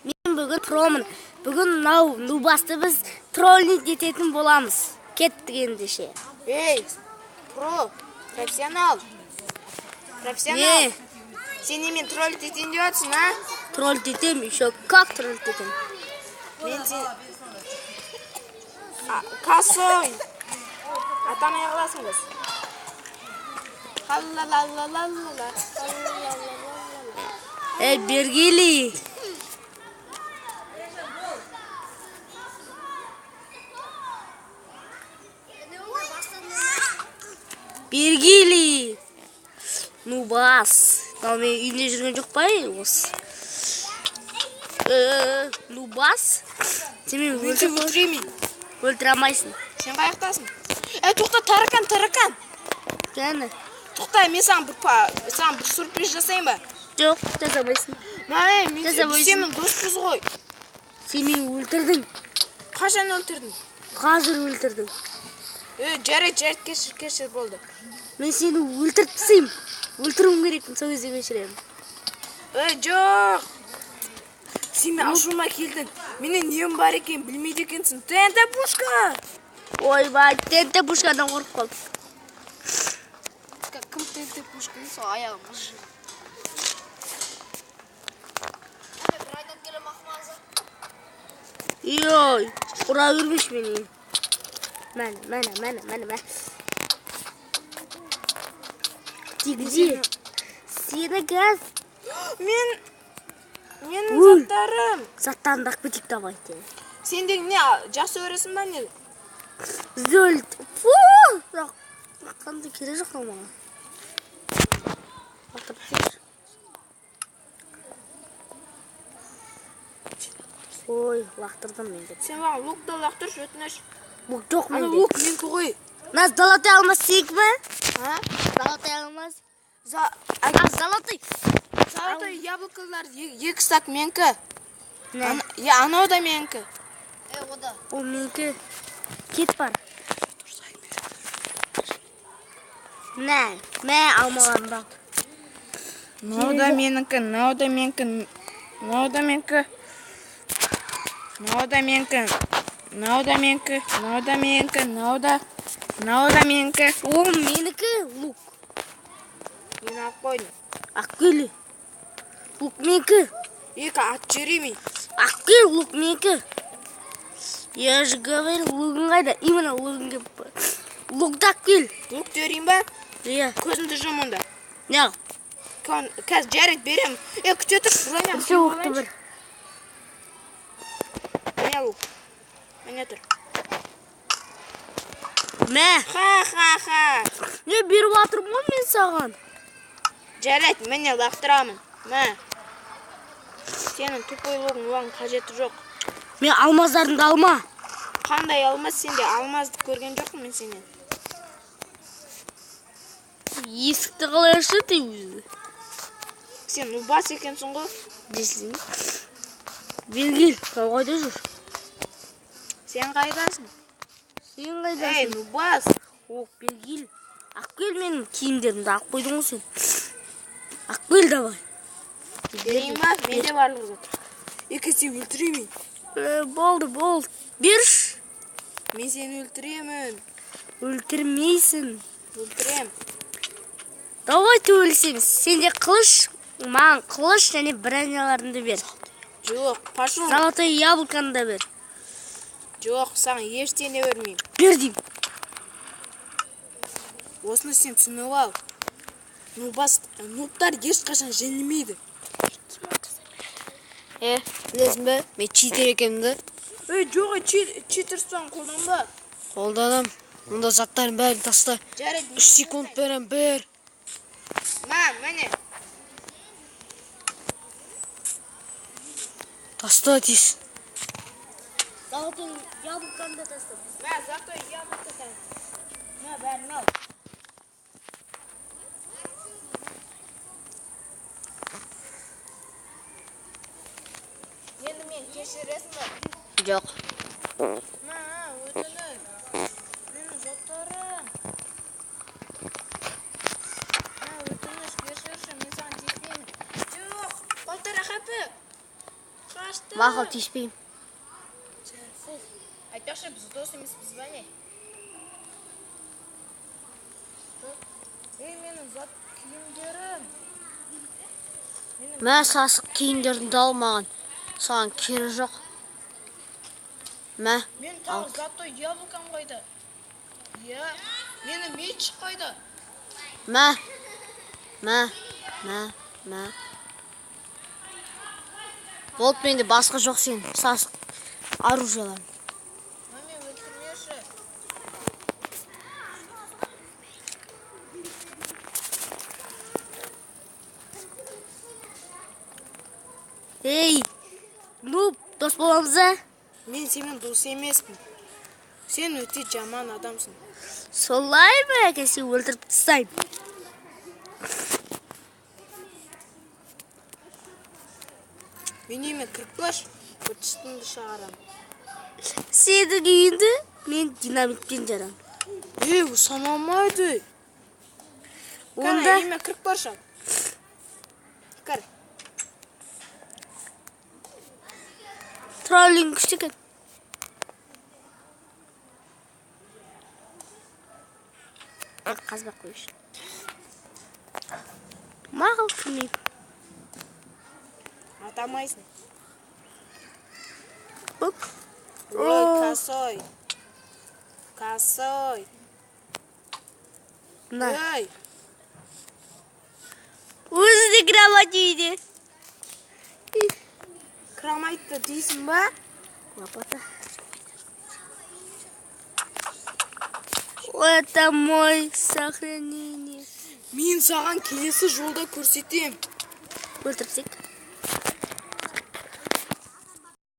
Мен бүгін промын. Бүгін Нубасты біз троллинг ететін боламыз. Кеттік ендеше. Ей, про, профессионал. Профессионал. Сен немен троллинг етейін деп жатсың, а? Троллинг етем, еще как троллинг етем. Мен сен... Косой. Атамай қаласың біз. Халла-ла-ла-ла-ла-ла. Эй, Бергили. Бергили. Нубас. Ал мен үйінде жүрген жоқ па осы? Нубас. Сен мені өлтіре алмайсың. Сен қаяқтасың? Тоқта, таракан. Кәні? Тоқта, мен саған бір сюрприз жасайын ба? Жоқ, жасамайсың. Біз сенің доспыз ғой. Сен мені өлтірдің. Қашан өлтірдің? Қазір өлтірдің. Жарайды, кешір болды. Мен сені өлтіріп тастаймын. Өлтіруім керекпін, сол кезде кешіремін. Жоқ. Сен мен ашуыма келдің. Менің нем бар екен, білмейді екенсің. ТНТ пушка. Ойбай, ТНТ пушкадан қорқып қалдым. Кім ТНТ пушканы сол аяғым жыл. Йой, ұра өрмеш мені. Мәне. Где? Сені газ. Менің заттарым. Заттарымды ақ бітік давай. Сендегі не, жақсы өресің ба не? Зөлт. Фу! Қандай керек жоқ маған. Лақтырып кеш. Ой, лақтырдым мен деп. Сен маған лукты лақтыршы, өтініш. Лук жоқ менде. Лук менкі ғой. Нас золотой алмаз сейік ме? Золотой алмаз. Золотой яблокалар 2 стак менкі. Анау да менкі. Ол менкі. Кет бар. Мә алмаларым бар. Нау да менкі. Ол менікі лук. Мен ақ қойдым. Ақкелі. Лук менкі. 2 ат жүремей. Ақкел, лук менкі. Я же говорю, лугын қайда? Именно лугын кеп. Лукты ақкел. Лук төрейін ба? Иә. Көзімді жым онда. Неғ? Қазір жарайды берем. Күте тұр. Все оқты бір. Міне лук. Міне тұр. Мә. Ха. Не беріп атырмын ғой мен саған? Жарайды, міне лақтырамын. Мә. Сенің тупой луғың қажеті жоқ. Мен алмаздарыңды алма. Қандай алмаз сенде? Алмазды көрген жоқпын мен сенен. Есікті қалай ашы дей өзі. Сен Нубас екенсің ғой. Десің. Бергел, қайда жүр? Сен қайдасың? Сен қайдасың? Ей, Нубас. Оқ, Бергел. Ақкел менің киімдерімді ақ қойдың ғой сен. Ақкел давай. Берейін ба? Менде барлығы жатыр. Сен өлтіремін. Болды. Берш. Мен сені өлтіремін. Өлтірмейсің. Өлтірем. Давай төбелесеміз. Сенде қылыш, маған қылыш және броняларыңды бер. Жоқ, пошел. Золотой яблоканы да бер. Жоқ, саған ештеңе бермеймін. Бер деймін. Осыны сен түсініп ал. Нубтар ешқашан жеңілмейді. Білесің бе? Мен читер екенімді. Жоқ, читерстан қолданба. Қолданам. Онда заттардың бәрін таста. 3 секунд берем, бер. Мәне. Таста тез. Золотой яблоканы да таста. Золотой яблоканы. Бәрін ал. Енді мен кешіресің ба? Жоқ. Өтініш. Менің заттарым. Өтініш кешірші, мен саған жетпеймін. Жоқ, қалтара қапы. Мақұл, тиіспеймін. Айтпақшы, біз дос емеспіз бе не? Менің зат киімдерім. Мә, сасық киімдеріңді ал маған. Саған кері жоқ. Мә, Мен тағы заттой яблокам қойды. Иә, мені меч қойды. мә. Болып менде басқа жоқ сен. Сасық оружиялар. Маме, өлтірмеші. Ей, нуб, дос боламыз, ә? Мен сенімен дос емеспін. Сен өте жаман адамсың. Солай ма, әке, сен өлтіріп тастаймын. Мен еме кіріп баршы, өтістіңді шығарам. Сенің үйінді мен динамитпен жарам. Ол саналмайды. Онда еме кіріп баршы. Кір. троллинг күшті екен. Қазбақ қойшы. Мақұл, кірмеймін. Атамайсың. Бұк. Ой, косой. Косой. На. Ой. Өзі де кірамайды үйде. Кірамайды дейсің ба? Лопата. Это мой сохранение. Мен саған келесі жолда көрсетем. Өлтірсек.